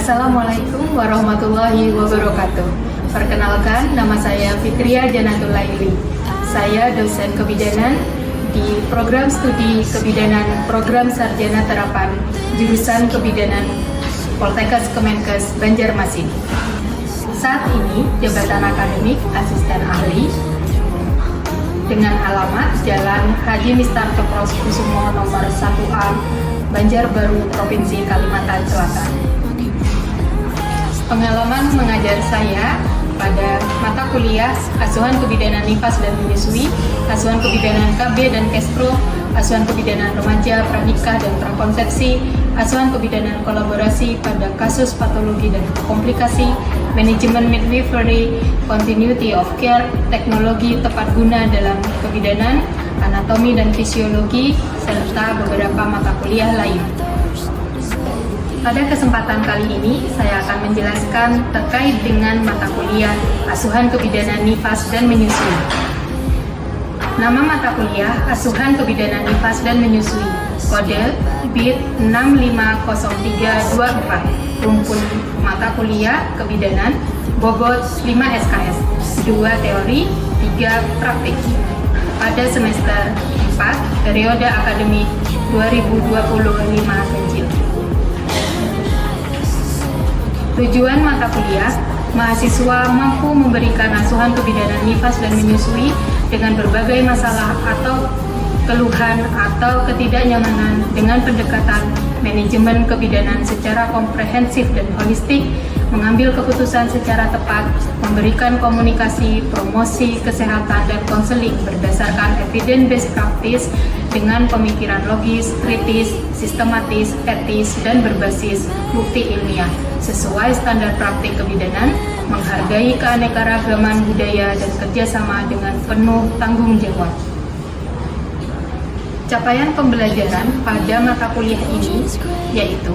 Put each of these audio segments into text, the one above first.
Assalamualaikum warahmatullahi wabarakatuh. Perkenalkan, nama saya Fitria Janatul Laili. Saya dosen kebidanan di Program Studi Kebidanan Program Sarjana Terapan Jurusan Kebidanan Poltekkes Kemenkes Banjarmasin. Saat ini jabatan akademik asisten ahli dengan alamat Jalan Haji Mistar Cokrokusumo nomor 1A, Banjarbaru, Provinsi Kalimantan Selatan. Pengalaman mengajar saya pada mata kuliah Asuhan Kebidanan Nifas dan Menyusui, Asuhan Kebidanan KB dan Kespro, Asuhan Kebidanan Remaja, Pranikah dan Prakonsepsi, Asuhan Kebidanan Kolaborasi pada kasus patologi dan komplikasi, Manajemen Midwifery, Continuity of Care, Teknologi tepat guna dalam kebidanan, Anatomi dan Fisiologi, serta beberapa mata kuliah lain. Pada kesempatan kali ini, saya akan menjelaskan terkait dengan mata kuliah Asuhan Kebidanan Nifas dan Menyusui. Nama mata kuliah Asuhan Kebidanan Nifas dan Menyusui, kode BID 650324, rumpun mata kuliah kebidanan, bobot 5 SKS, 2 teori, 3 praktik. Pada semester 4, periode akademik 2025 Ganjil. Tujuan mata kuliah, mahasiswa mampu memberikan asuhan kebidanan nifas dan menyusui dengan berbagai masalah atau keluhan atau ketidaknyamanan dengan pendekatan manajemen kebidanan secara komprehensif dan holistik, mengambil keputusan secara tepat, memberikan komunikasi, promosi, kesehatan, dan konseling berdasarkan evidence-based practice dengan pemikiran logis, kritis, sistematis, etis, dan berbasis bukti ilmiah, sesuai standar praktik kebidanan, menghargai keanekaragaman budaya dan kerjasama dengan penuh tanggung jawab. Capaian pembelajaran pada mata kuliah ini yaitu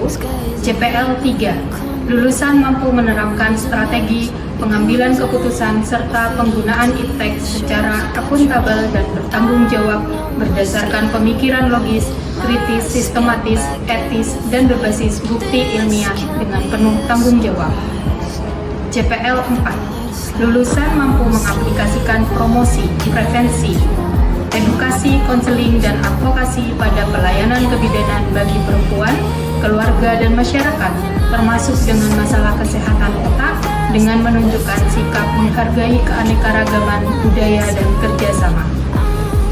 CPL 3, lulusan mampu menerapkan strategi pengambilan keputusan serta penggunaan iptek secara akuntabel dan bertanggung jawab berdasarkan pemikiran logis, kritis, sistematis, etis, dan berbasis bukti ilmiah dengan penuh tanggung jawab. CPL 4, lulusan mampu mengaplikasikan promosi, prevensi, edukasi, konseling, dan advokasi pada pelayanan kebidanan bagi perempuan, keluarga, dan masyarakat, termasuk dengan masalah kesehatan otak, dengan menunjukkan sikap menghargai keanekaragaman budaya dan kerjasama.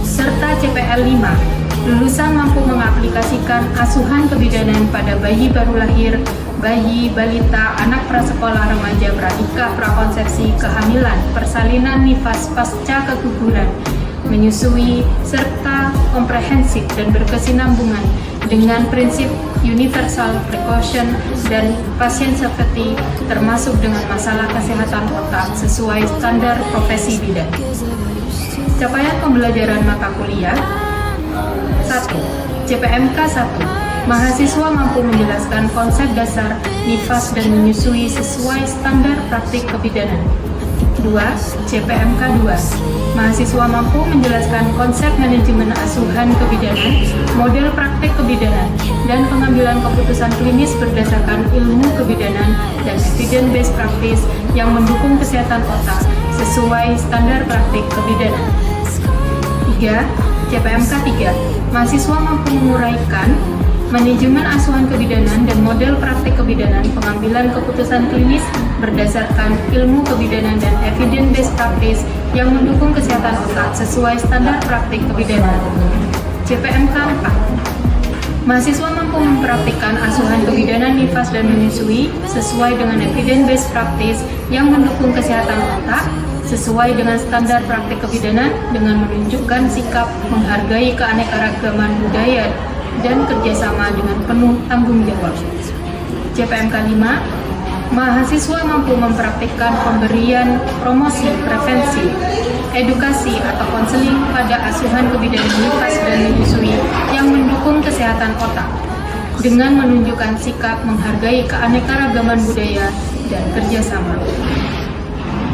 Serta CPL 5, lulusan mampu mengaplikasikan asuhan kebidanan pada bayi baru lahir, bayi, balita, anak prasekolah, remaja, pranikah, prakonsepsi, kehamilan, persalinan nifas pasca keguguran, menyusui, serta komprehensif dan berkesinambungan dengan prinsip universal precaution dan patient safety, termasuk dengan masalah kesehatan otak sesuai standar profesi bidang. Capaian pembelajaran mata kuliah 1. CPMK 1, mahasiswa mampu menjelaskan konsep dasar nifas dan menyusui sesuai standar praktik kebidanan. 2. CPMK 2, mahasiswa mampu menjelaskan konsep manajemen asuhan kebidanan, model praktik kebidanan, dan pengambilan keputusan klinis berdasarkan ilmu kebidanan dan evidence-based practice yang mendukung kesehatan otak sesuai standar praktik kebidanan. 3. CPMK 3, mahasiswa mampu menguraikan manajemen asuhan kebidanan dan model praktik kebidanan, pengambilan keputusan klinis berdasarkan ilmu kebidanan dan evidence-based practice yang mendukung kesehatan otak sesuai standar praktik kebidanan. CPMK 4, mahasiswa mampu mempraktikkan asuhan kebidanan nifas dan menyusui sesuai dengan evidence-based practice yang mendukung kesehatan otak sesuai dengan standar praktik kebidanan dengan menunjukkan sikap menghargai keanekaragaman budaya dan kerjasama dengan penuh tanggung jawab. CPMK 5, mahasiswa mampu mempraktikkan pemberian promosi, prevensi, edukasi atau konseling pada asuhan kebidanan nifas dan menyusui yang mendukung kesehatan otak dengan menunjukkan sikap menghargai keanekaragaman budaya dan kerjasama.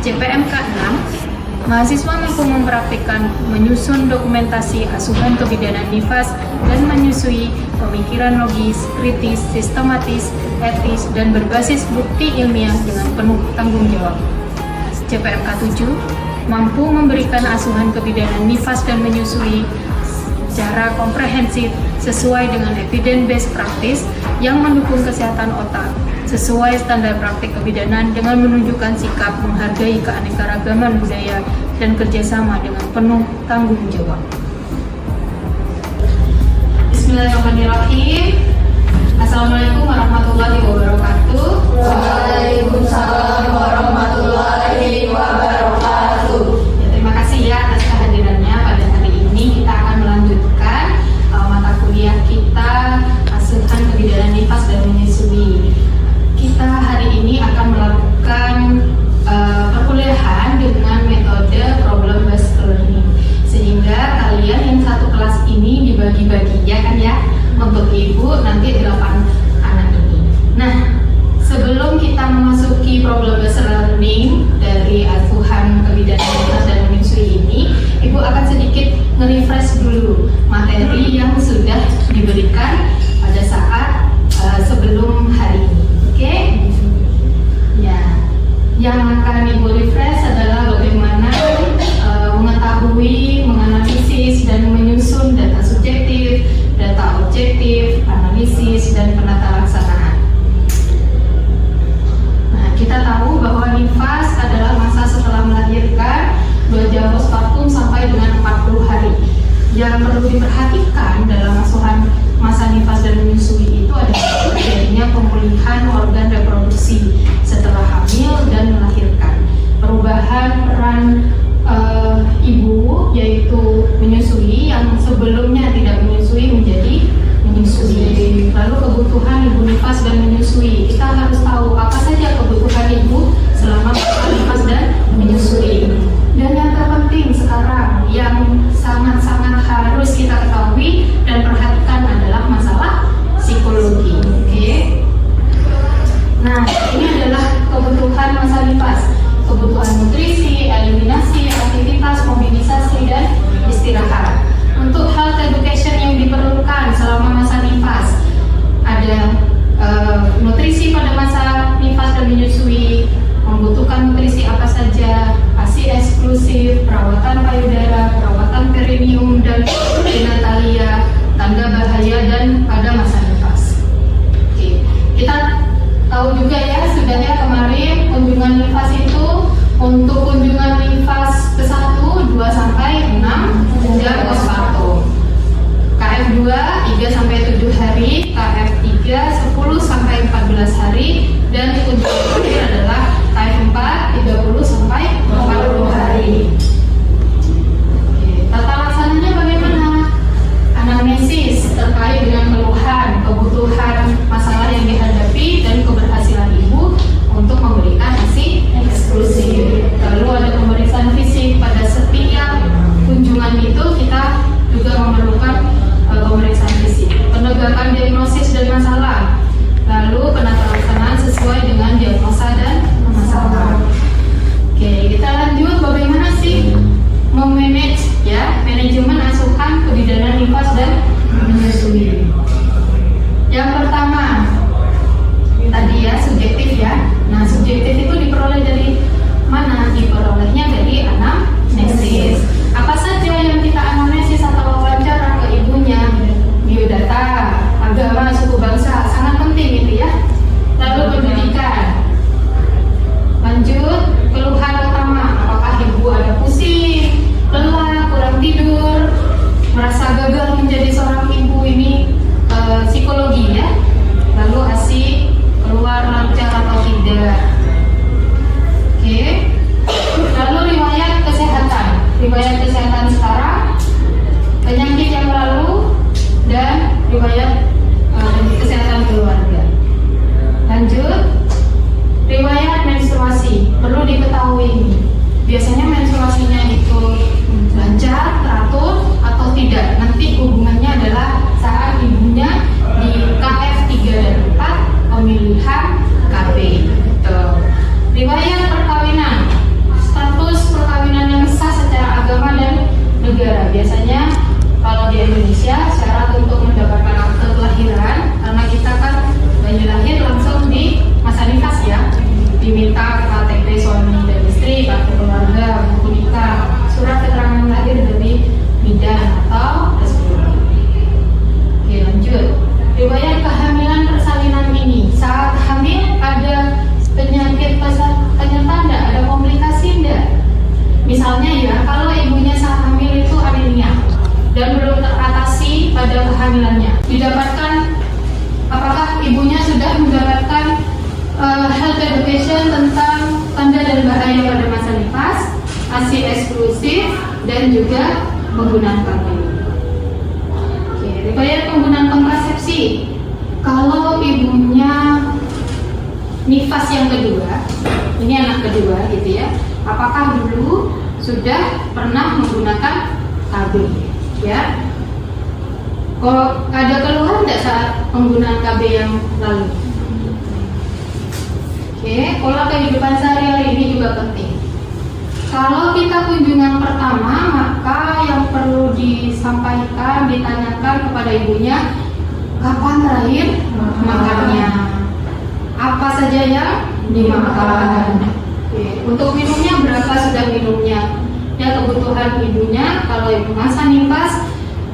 CPMK 6, Mahasiswa mampu mempraktikkan menyusun dokumentasi asuhan kebidanan nifas dan menyusui pemikiran logis, kritis, sistematis, etis, dan berbasis bukti ilmiah dengan penuh tanggung jawab. CPMK 7 mampu memberikan asuhan kebidanan nifas dan menyusui secara komprehensif sesuai dengan evidence-based practice yang mendukung kesehatan otak, sesuai standar praktik kebidanan dengan menunjukkan sikap menghargai keanekaragaman budaya dan kerjasama dengan penuh tanggung jawab. Bismillahirrahmanirrahim. Assalamualaikum warahmatullahi wabarakatuh. Waalaikumsalam warahmatullahi wabarakatuh. Ya, terima kasih ya atas kehadirannya pada hari ini. Kita akan melanjutkan mata kuliah kita asuhan kebidanan nifas dan menyusui. Kita hari ini akan melakukan perkuliahan dengan metode problem based learning, sehingga kalian yang satu kelas ini dibagi-bagi ya kan ya, untuk ibu nanti 8 anak ini. Nah, sebelum kita memasuki problem based learning dari asuhan kebidanan nifas dan menyusui ini, ibu akan sedikit nge-refresh dulu materi yang sudah diberikan pada saat sebelum hari ini. Oke? Ya. Yang akan ibu refresh adalah bagaimana mengetahui, menganalisis, dan menyusun data subjektif, data objektif, analisis, dan penata laksanaan. Nah, kita tahu bahwa nifas adalah masa setelah melahirkan 2 jam postpartum sampai dengan 40 hari. Yang perlu diperhatikan dalam asuhan masa nifas dan menyusui itu adalah terjadinya pemulihan organ reproduksi setelah hamil dan melahirkan. Perubahan peran ibu yaitu menyusui yang sebelumnya tidak menyusui menjadi menyusui. Lalu kebutuhan ibu nifas dan menyusui. Kita harus tahu apa saja kebutuhan ibu selama masa nifas dan menyusui. Dan yang terpenting sekarang yang sangat-sangat harus kita ketahui dan perhatikan adalah masalah psikologi. Oke? Nah, ini adalah kebutuhan masa nifas. Kebutuhan nutrisi, eliminasi, aktivitas, mobilisasi, dan istirahat. Untuk health education yang diperlukan selama masa nifas, ada nutrisi pada masa nifas dan menyusui, membutuhkan nutrisi apa saja, ASI eksklusif, perawatan payudara, perawatan perineum dan genitalia, tanda bahaya dan pada masa nifas. Oke, kita tahu juga ya, sudah ya kemarin kunjungan nifas itu untuk kunjungan nifas ke-1 2 sampai 6 jam postpartum. KF2 3 sampai 7 hari, KF3 10 sampai 14 hari, dan kunjungan terakhir adalah KF4 30 sampai 40 hari. Oke, tata laksananya bagaimana? Anamnesis terkait dengan keluhan, kebutuhan, masalah yang dihadapi, dan keberhasilan ibu untuk memberikan ASI eksklusif. Lalu ada pemeriksaan fisik pada setiap kunjungan itu, kita juga memerlukan pemeriksaan fisik. Penegakan diagnosis dan masalah. Lalu penata laksanaan sesuai dengan diagnosa dan masalah. Oke, kita lanjut bagaimana sih memanage ya, manajemen asuhan kebidanan nifas dan menyusui. Yang pertama tadi ya, subjektif ya. Nah, subjektif itu diperoleh dari mana? Diperolehnya dari anamnesis. Apa saja yang kita anamnesis atau wawancara ke ibunya? Biodata, agama, suku bangsa, sangat penting itu ya. Lalu pendidikan. Lanjut, keluhan utama, apakah ibu ada pusing, lelah, kurang tidur, merasa gagal menjadi seorang ibu, ini psikologi ya. Lalu ASI keluar lancar atau tidak. Oke. Lalu riwayat kesehatan sekarang, penyakit yang lalu, dan riwayat kesehatan keluarga. Lanjut, riwayat menstruasi. Perlu diketahui ini, biasanya menstruasinya itu lancar, teratur, atau tidak. Nanti hubungannya adalah saat ibunya di KF 3 dan 4 pemilihan KB. Riwayat perkawinan, status perkawinan yang Didapatkan, apakah ibunya sudah mendapatkan health education tentang tanda dan bahaya pada masa nifas, ASI eksklusif, dan juga penggunaan KB. Oke, riwayat penggunaan kontrasepsi. Kalau ibunya nifas yang kedua, ini anak kedua gitu ya, apakah dulu sudah pernah menggunakan KB ya? Kalau ada keluhan tidak saat penggunaan KB yang lalu? Oke, pola kehidupan sehari-hari ini juga penting. Kalau kita kunjungan pertama, maka yang perlu disampaikan, ditanyakan kepada ibunya, kapan terakhir makannya? Apa saja yang dimakan? Oke. Untuk minumnya, berapa sudah minumnya? Ya, kebutuhan ibunya, kalau ibu masa nifas,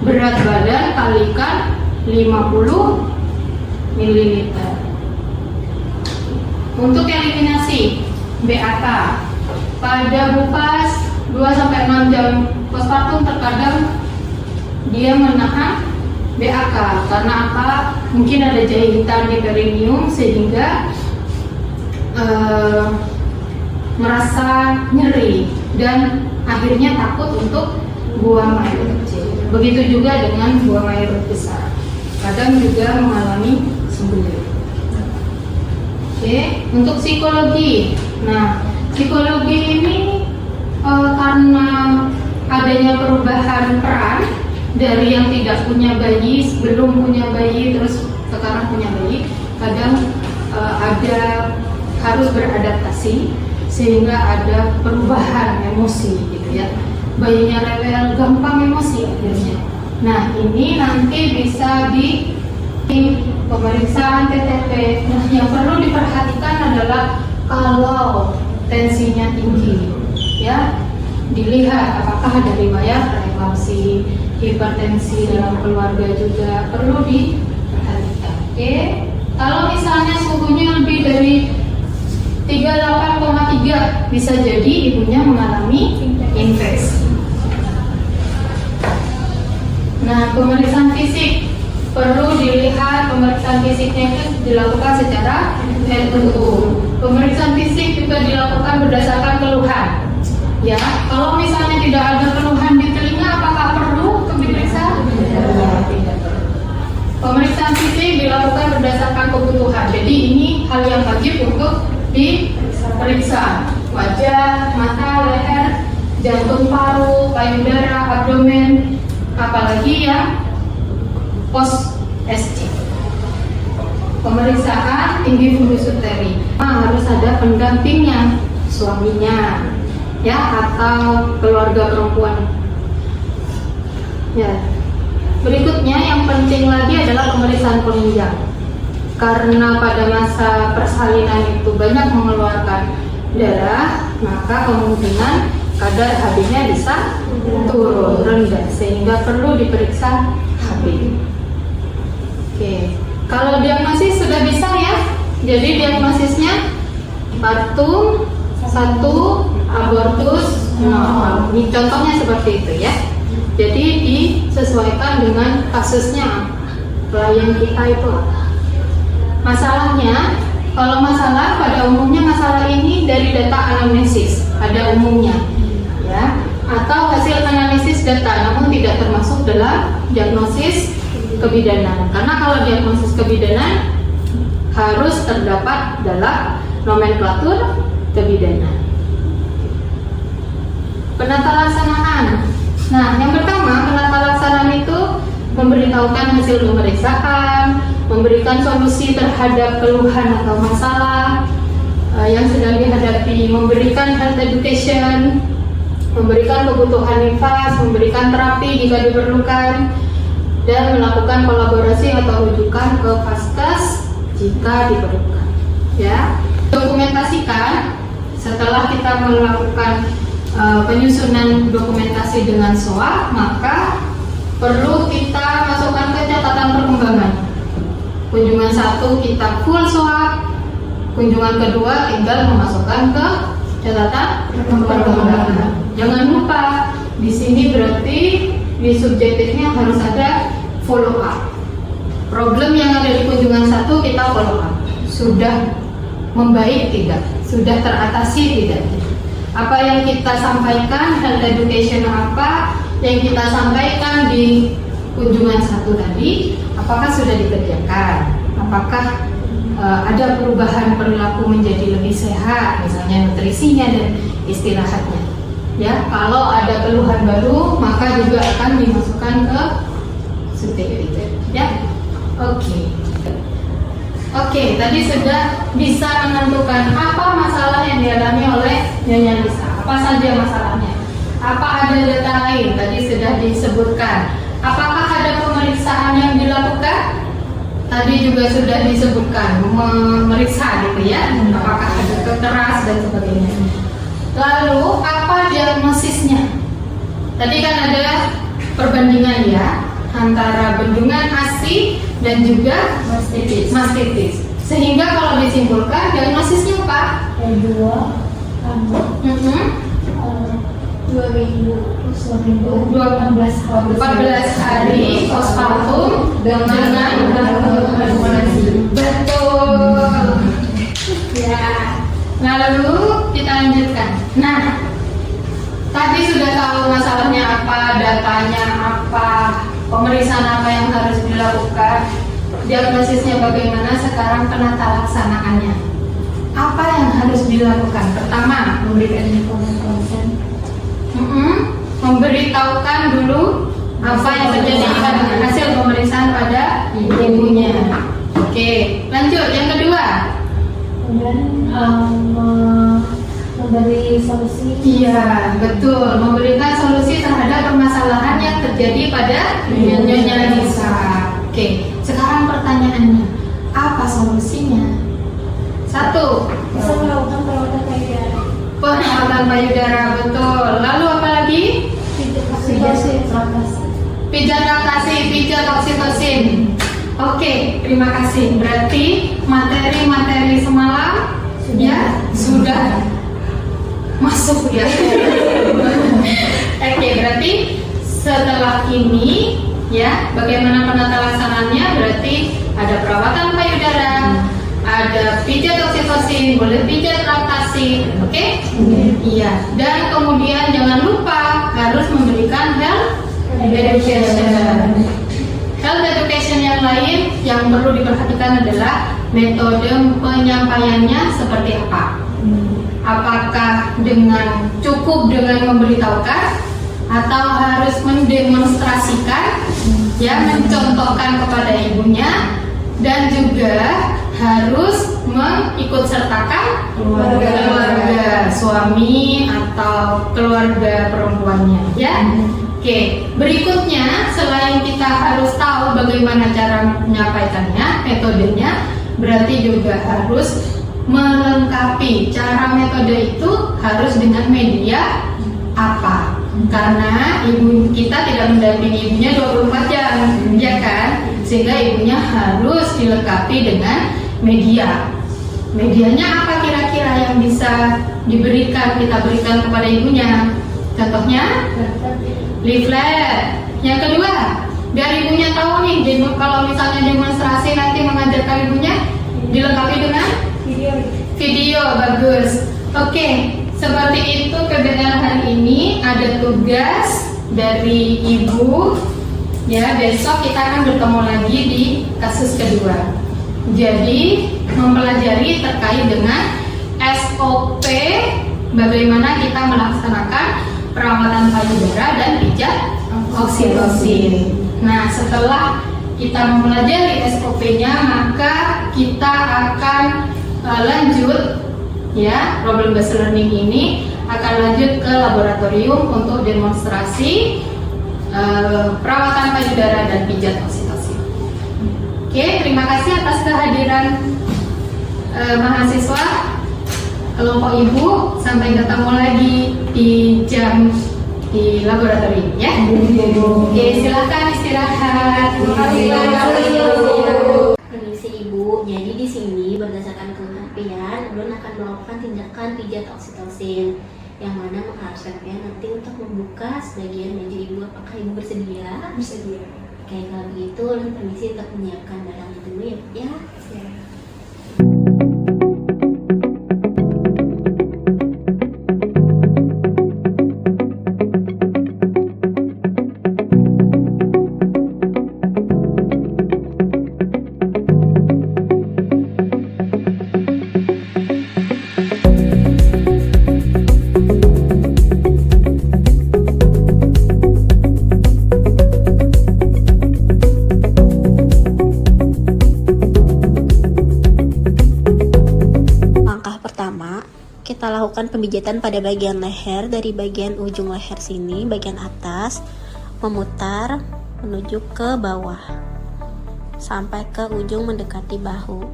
berat badan kalikan 50 ml. Untuk eliminasi BAK, pada bupas 2-6 jam postpartum terkadang dia menahan BAK karena apa? Mungkin ada jahitan di perineum sehingga merasa nyeri dan akhirnya takut untuk buang air kecil. Begitu juga dengan buang air besar. Kadang juga mengalami sembelit. Oke, untuk psikologi. Nah, psikologi ini karena adanya perubahan peran dari yang tidak punya bayi, belum punya bayi, terus sekarang punya bayi, kadang ada harus beradaptasi sehingga ada perubahan emosi gitu ya. Bayinya rewel, gampang emosi akhirnya. Nah, ini nanti bisa di pemeriksaan TTP. Nah, yang perlu diperhatikan adalah kalau tensinya tinggi, ya, dilihat apakah ada riwayat preeklamsi, hipertensi dalam keluarga juga perlu diperhatikan. Oke, kalau misalnya suhunya lebih dari 38,3 bisa jadi ibunya mengalami infeksi. Nah, pemeriksaan fisik perlu dilihat, pemeriksaan fisiknya itu dilakukan secara RUU. Pemeriksaan fisik juga dilakukan berdasarkan keluhan. Ya, kalau misalnya tidak ada keluhan di telinga, apakah perlu diperiksa? Tidak. Pemeriksaan fisik dilakukan berdasarkan kebutuhan. Jadi ini hal yang wajib untuk diperiksa. Wajah, mata, leher, jantung, paru, payudara, abdomen, apalagi yang post SC. Pemeriksaan tinggi fundus uteri. Harus ada pendampingnya, suaminya, ya, atau keluarga perempuan. Ya. Berikutnya yang penting lagi adalah pemeriksaan penunjang. Karena pada masa persalinan itu banyak mengeluarkan darah, maka kemungkinan kadar HB-nya bisa turun rendah sehingga perlu diperiksa HB. Oke, kalau diagnosis sudah bisa ya. Jadi diagnosisnya partum 1, abortus 0. Ini contohnya seperti itu ya. Jadi disesuaikan dengan kasusnya klien kita itu. Masalahnya, kalau masalah pada umumnya masalah ini dari data anamnesis, ada umumnya, ya, atau hasil analisis data, namun tidak termasuk dalam diagnosis kebidanan. Karena kalau diagnosis kebidanan harus terdapat dalam nomenklatur kebidanan. Penata laksanaan. Nah, yang pertama, penata laksanaan itu memberitahukan hasil pemeriksaan, memberikan solusi terhadap keluhan atau masalah yang sedang dihadapi, memberikan health education, memberikan kebutuhan nifas, memberikan terapi jika diperlukan, dan melakukan kolaborasi atau rujukan ke Vaskes jika diperlukan. Ya, dokumentasikan setelah kita melakukan penyusunan dokumentasi dengan SOA, maka perlu kita masukkan ke catatan perkembangan. Kunjungan 1 kita full SOA, kunjungan kedua tinggal memasukkan ke catatan perkembangan. Jangan lupa di sini berarti di subjektifnya harus ada follow up. sudah membaik tidak? Sudah teratasi tidak? Apa yang kita sampaikan, health education apa yang kita sampaikan di kunjungan 1 tadi, apakah sudah dikerjakan? Apakah ada perubahan perilaku menjadi lebih sehat, misalnya nutrisinya dan istirahatnya? Ya, kalau ada keluhan baru, maka juga akan dimasukkan ke subtherapy. Ya, Oke, tadi sudah bisa menentukan apa masalah yang dialami oleh Nyonya Lisa. Apa saja masalahnya? Apa ada data lain? Tadi sudah disebutkan. Apakah ada pemeriksaan yang dilakukan? Tadi juga sudah disebutkan, memeriksa gitu ya. Apakah ada kekeras dan sebagainya. Lalu apa diagnosisnya? Tadi kan ada perbandingan ya antara bendungan ASI dan juga mastitis. Sehingga kalau disimpulkan diagnosisnya apa? 14 hari postpartum dengan hormonasi. Betul. Ya. Lalu kita lanjutkan. Nah, tadi sudah tahu masalahnya apa, datanya apa, pemeriksaan apa yang harus dilakukan, diagnosisnya bagaimana, sekarang penata laksanaannya. Apa yang harus dilakukan? Pertama, memberikan informasi. Memberitahukan dulu apa yang terjadi karena hasil pemeriksaan pada ibunya. Oke, lanjut. Yang kedua, memberi solusi. Iya, betul. Memberikan solusi terhadap permasalahan yang terjadi pada Nyonya Lisa. Oke, sekarang pertanyaannya, apa solusinya? 1. Bisa melakukan perawatan payudara. Perawatan payudara, betul. Lalu apa lagi? Pijat laktasi, pijat oksitosin. Oke, terima kasih. Berarti materi-materi semalam sudah masuk ya. Oke, berarti setelah ini ya, bagaimana penata laksanaannya? Berarti ada perawatan payudara, ada pijat oksitosin, boleh pijat laktasi, oke? Iya. Dan kemudian jangan lupa harus memberikan health education. Health education yang lain yang perlu diperhatikan adalah metode penyampaiannya seperti apa. Apakah cukup dengan memberitahukan atau harus mendemonstrasikan, ya, mencontohkan kepada ibunya, dan juga harus mengikut sertakan keluarga suami atau keluarga perempuannya, ya. Oke, berikutnya selain kita harus tahu bagaimana cara menyampaikannya, metodenya, berarti juga harus melengkapi cara metode itu harus dengan media apa. Karena ibu kita tidak mendampingi ibunya 24 jam, ya kan? Sehingga ibunya harus dilengkapi dengan media. Medianya apa kira-kira yang bisa kita berikan kepada ibunya? Contohnya leaflet. Yang kedua, biar ibunya tahu nih, kalau misalnya demonstrasi nanti mengajarkan ibunya, dilengkapi dengan video. Bagus. Oke, seperti itu kegiatan hari ini. Ada tugas dari ibu. Ya, besok kita akan bertemu lagi di kasus kedua. Jadi mempelajari terkait dengan SOP bagaimana kita melaksanakan perawatan payudara dan pijat oksitosin. Nah, setelah kita mempelajari SOP-nya, maka kita akan lanjut, ya, problem based learning ini akan lanjut ke laboratorium untuk demonstrasi perawatan payudara dan pijat oksitosin. Oke, terima kasih atas kehadiran mahasiswa kelompok ibu. Sampai ketemu lagi di jam di laboratorium, ya. Oke, silakan istirahat. Permisi Ibu, jadi di sini berdasarkan pengertian, Ulun akan melakukan tindakan pijat oksitosin yang mana mengharuskan kalian nanti untuk membuka sebagian meja Ibu. Apakah Ibu bersedia? Bersedia. Oke, kalau begitu Ulun permisi untuk menyiapkan barangnya dulu ya, Bu, ya. Ya. pemijatan pada bagian leher dari bagian ujung leher sini, bagian atas, memutar menuju ke bawah sampai ke ujung mendekati bahu.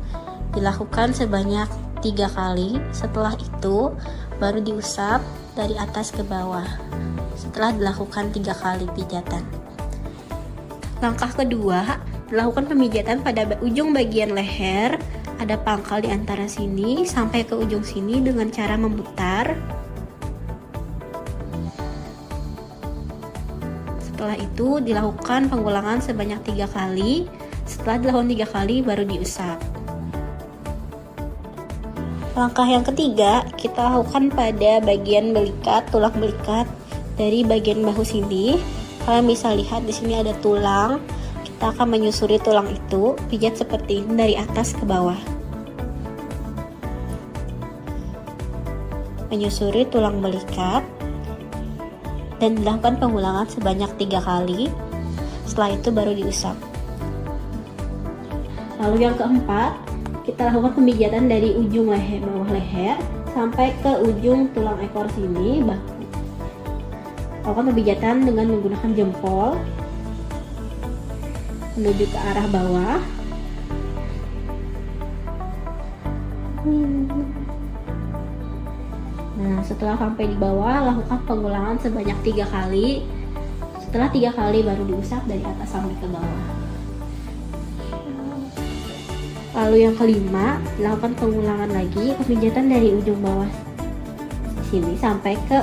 Dilakukan sebanyak 3 kali. Setelah itu baru diusap dari atas ke bawah. Setelah dilakukan 3 kali pijatan. Langkah kedua, dilakukan pemijatan pada ujung bagian leher. Ada pangkal di antara sini sampai ke ujung sini dengan cara memutar. Setelah itu dilakukan pengulangan sebanyak 3 kali. Setelah dilakukan 3 kali baru diusap. Langkah yang ketiga, kita lakukan pada bagian belikat, tulang belikat dari bagian bahu sini. Kalian bisa lihat di sini ada tulang. Kita akan menyusuri tulang itu, pijat seperti ini dari atas ke bawah. Menyusuri tulang belikat dan dilakukan pengulangan sebanyak 3 kali. Setelah itu baru diusap. Lalu yang keempat, kita lakukan pemijatan dari ujung leher, bawah leher sampai ke ujung tulang ekor sini, bahu. Lakukan pemijatan dengan menggunakan jempol menuju ke arah bawah. Nah, setelah sampai di bawah, lakukan pengulangan sebanyak 3 kali. Setelah 3 kali baru diusap dari atas sampai ke bawah. Lalu yang kelima, lakukan pengulangan lagi pemijatan dari ujung bawah sini sampai ke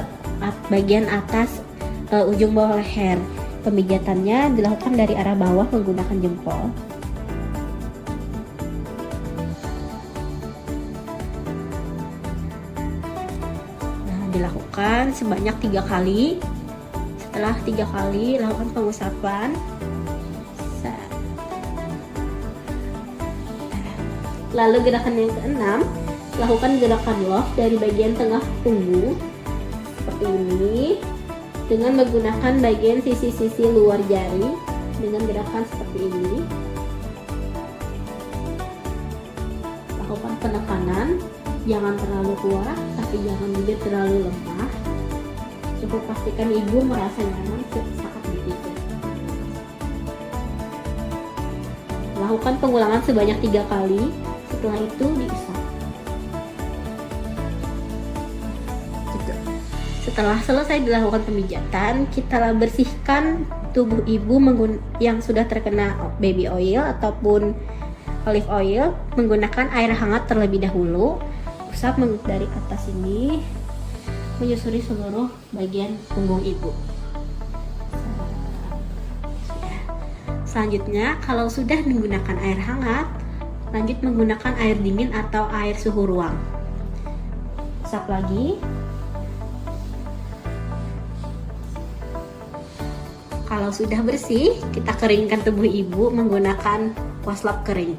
bagian atas ujung bawah leher. Pemijatannya dilakukan dari arah bawah menggunakan jempol. Nah, dilakukan sebanyak 3 kali. Setelah 3 kali, lakukan pengusapan. Lalu gerakan yang keenam, lakukan gerakan love dari bagian tengah punggung seperti ini dengan menggunakan bagian sisi-sisi luar jari dengan gerakan seperti ini. Lakukan penekanan, jangan terlalu kuat tapi jangan juga terlalu lemah. Cukup pastikan ibu merasa nyaman saat dipijat. Lakukan pengulangan sebanyak 3 kali. Setelah itu diusap. Setelah selesai dilakukan pemijatan, kita bersihkan tubuh ibu yang sudah terkena baby oil ataupun olive oil menggunakan air hangat terlebih dahulu. Usap dari atas ini menyusuri seluruh bagian punggung ibu. Selanjutnya, kalau sudah menggunakan air hangat, lanjut menggunakan air dingin atau air suhu ruang. Usap lagi. Kalau sudah bersih, kita keringkan tubuh ibu menggunakan wastafel kering.